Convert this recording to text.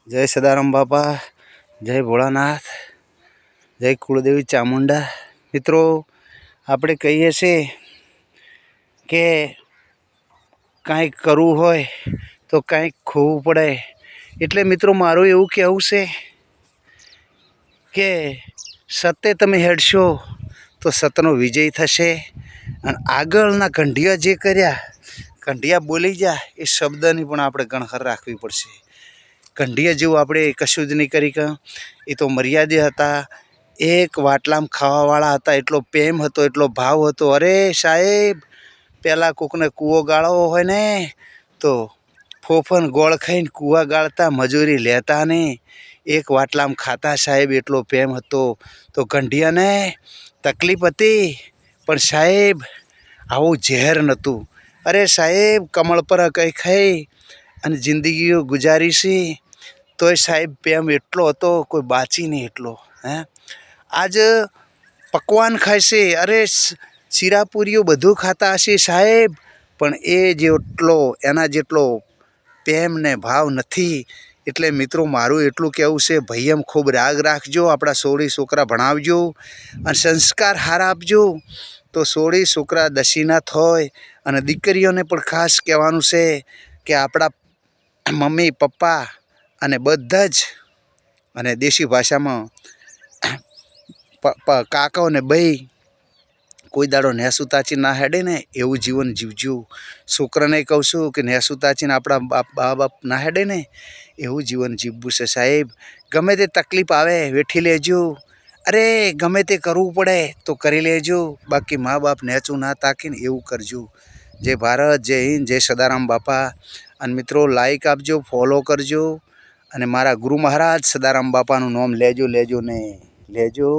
जय सदाराम बापा, जय भोलानाथ, जय कुलदेवी चामुंडा। मित्रों, આપણે કહીએ છીએ કે કાંઈક કરવું હોય તો કાંઈક ખોવું પડે. એટલે મિત્રો મારું એવું કહેવું છે કે સત્ય તમે હેડશો તો સતનો વિજય થશે. અને આગળના કંઢિયા જે કર્યા, કંઢિયા બોલી ગયા એ શબ્દની પણ આપણે ગણખર રાખવી પડશે. કંઢિયા જેવું આપણે કશું જ નહીં કરી કે એ તો મર્યાદે હતા. એક વાટલામાં ખાવાવાળા હતા, એટલો પ્રેમ હતો, એટલો ભાવ હતો. અરે સાહેબ, પહેલાં કોકને કૂવો ગાળવો હોય ને તો ફોફન ગોળ ખાઈને કૂવા ગાળતા, મજૂરી લેતા ને એક વાટલામાં ખાતા સાહેબ, એટલો પ્રેમ હતો. તો કંઢિયાને તકલીફ હતી, પણ સાહેબ આવું ઝેર નહોતું. અરે સાહેબ, કમળ પર કંઈ ખાઈ અને જિંદગીઓ ગુજારી છે, તોય સાહેબ પ્રેમ એટલો હતો, કોઈ બાચી નહીં એટલો. હે, આજ પકવાન ખાય છે, અરે શીરાપુરીઓ બધું ખાતા હશે સાહેબ, પણ એ જેટલો એના જેટલો પ્રેમ ને ભાવ નથી. એટલે મિત્રો મારું એટલું કહેવું છે, ભાઈ એમ ખૂબ રાગ રાખજો, આપણા સોળી છોકરા ભણાવજો અને સંસ્કાર હારા આપજો, તો સોળી છોકરા દશીના થાય. અને દીકરીઓને પણ ખાસ કહેવાનું છે કે આપણા મમ્મી પપ્પા અને બધા જ, અને દેશી ભાષામાં કાકાઓ ને ભાઈ કોઈ દાડો નેસું તાચી ના હેડે ને એવું જીવન જીવજો. છોકરાને કહું છું કે નેસું તાચીને આપણા બાપ ના હેડે ને એવું જીવન જીવવું છે સાહેબ. ગમે તે તકલીફ આવે વેઠી લેજો. અરે ગમે તે કરવું પડે તો કરી લેજો, બાકી મા બાપ નેચું ના તાકીને એવું કરજો. જય ભારત, જય હિન્દ, જય સદારામ બાપા. અને મિત્રો લાઈક આપજો, ફોલો કરજો, અને મારા ગુરુ મહારાજ સદારામ બાપાનું નામ લેજો ને લેજો.